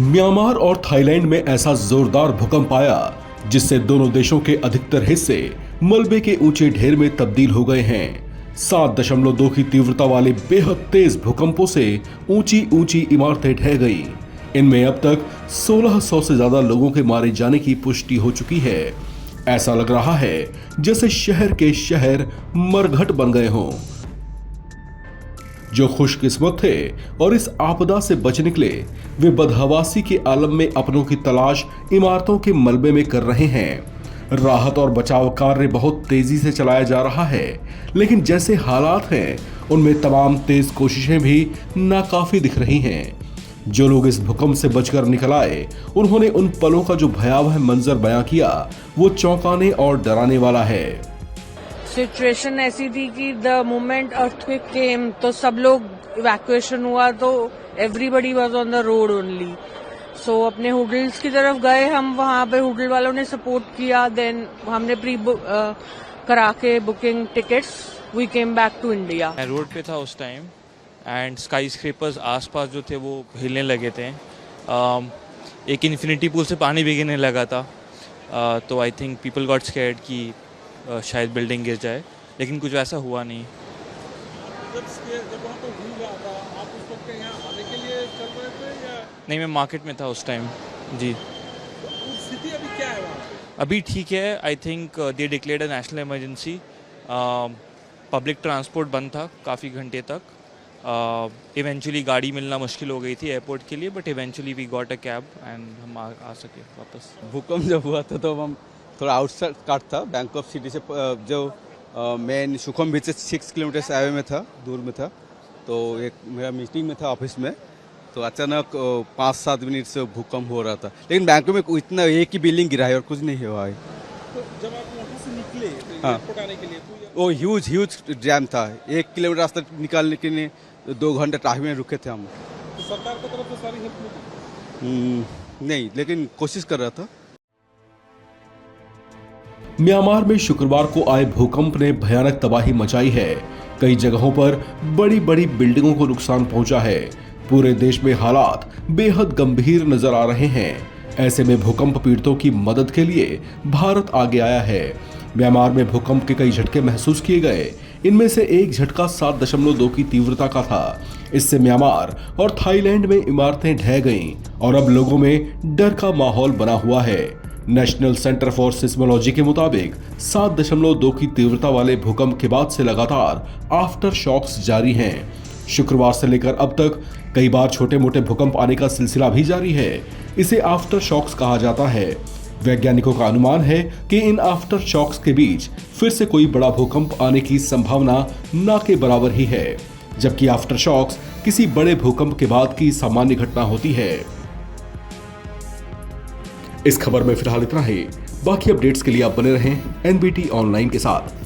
Myanmar और Thailand में ऐसा जोरदार भूकंप आया जिससे दोनों देशों के अधिकतर हिस्से मलबे के ऊंचे ढेर में तब्दील हो गए हैं। 7.2 की तीव्रता वाले बेहद तेज भूकंपों से ऊंची ऊंची इमारतें ढह गईं। इनमें अब तक 1600 से ज्यादा लोगों के मारे जाने की पुष्टि हो चुकी है। ऐसा लग रहा है जैसे शहर के शहर मरघट बन गए हों। जो खुशकिस्मत थे और इस आपदा से बच निकले, वे बदहवासी के आलम में अपनों की तलाश इमारतों के मलबे में कर रहे हैं। राहत और बचाव कार्य बहुत तेजी से चलाया जा रहा है, लेकिन जैसे हालात हैं उनमें तमाम तेज कोशिशें भी नाकाफी दिख रही हैं। जो लोग इस भूकंप से बचकर निकल आए, उन्होंने उन पलों का जो भयावह मंजर बयां किया, वो चौंकाने और डराने वाला है। सिचुएशन ऐसी थी कि द मोमेंट अर्थक्वेक केम तो सब लोग इवैक्यूएशन हुआ तो everybody was on the road only. So अपने होटल्स की तरफ गए हम, वहां पे होटल वालों ने सपोर्ट किया। देन हमने प्री करा के booking tickets, we came back to India. मैं रोड पे था उस टाइम एंड स्काई स्क्रेपर्स आसपास जो थे वो हिलने लगे थे। एक इन्फिनिटी पूल से पानी भी गिरने लगा था। तो I think people got scared कि शायद बिल्डिंग गिर जाए, लेकिन कुछ वैसा हुआ नहीं। जब वहाँ पर हिल रहा था, आप उस वक्त यहाँ आने के लिए चल रहे थे या नहीं, मैं मार्केट में था उस टाइम जी। स्थिति अभी क्या है वहाँ पे? अभी ठीक है। I think they declared a national emergency. Public transport बंद था काफ़ी घंटे तक। इवेंचुअली गाड़ी मिलना मुश्किल हो गई थी एयरपोर्ट के लिए, but eventually we got a cab and हम आ सके वापस। भूकंप जब हुआ था तो हम थोड़ा आउटस्कर्ट था बैंकॉक सिटी से, जो मेन सुखम बीच से 6 किलोमीटर आगे में था, दूर में था। तो एक मेरा मीटिंग में था ऑफिस में, तो अचानक 5-7 मिनट से भूकंप हो रहा था। लेकिन बैंकॉक में इतना एक ही बिल्डिंग गिरा है और कुछ नहीं हुआ है। तो जब आप वहाँ से निकले तो हाँ। एयरपोर्ट आने के लिए तो वो ह्यूज जैम था। 1 किलोमीटर रास्ता निकालने के लिए 2 घंटे ट्रैफिक में रुके थे हम। सरकार की तरफ से सारी हेल्प मिली? नहीं, लेकिन कोशिश कर रहा था। म्यांमार में शुक्रवार को आए भूकंप ने भयानक तबाही मचाई है। कई जगहों पर बड़ी बड़ी बिल्डिंगों को नुकसान पहुंचा है। पूरे देश में हालात बेहद गंभीर नजर आ रहे हैं। ऐसे में भूकंप पीड़ितों की मदद के लिए भारत आगे आया है। म्यांमार में भूकंप के कई झटके महसूस किए गए। इनमें से एक झटका 7.2 की तीव्रता का था। इससे म्यांमार और थाईलैंड में इमारतें ढह गईं और अब लोगों में डर का माहौल बना हुआ है। नेशनल सेंटर फॉर सिस्मोलॉजी के मुताबिक 7.2 की तीव्रता वाले भूकंप के बाद से लगातार आफ्टर शॉक्स जारी हैं। शुक्रवार से लेकर अब तक कई बार छोटे मोटे भूकंप आने का सिलसिला भी जारी है। इसे आफ्टर शॉक्स कहा जाता है। वैज्ञानिकों का अनुमान है कि इन आफ्टर शॉक्स के बीच फिर से कोई बड़ा भूकंप आने की संभावना ना के बराबर ही है, जबकि आफ्टर शॉक्स किसी बड़े भूकंप के बाद की सामान्य घटना होती है। इस खबर में फिलहाल इतना ही। बाकी अपडेट्स के लिए आप बने रहें एनबीटी ऑनलाइन के साथ।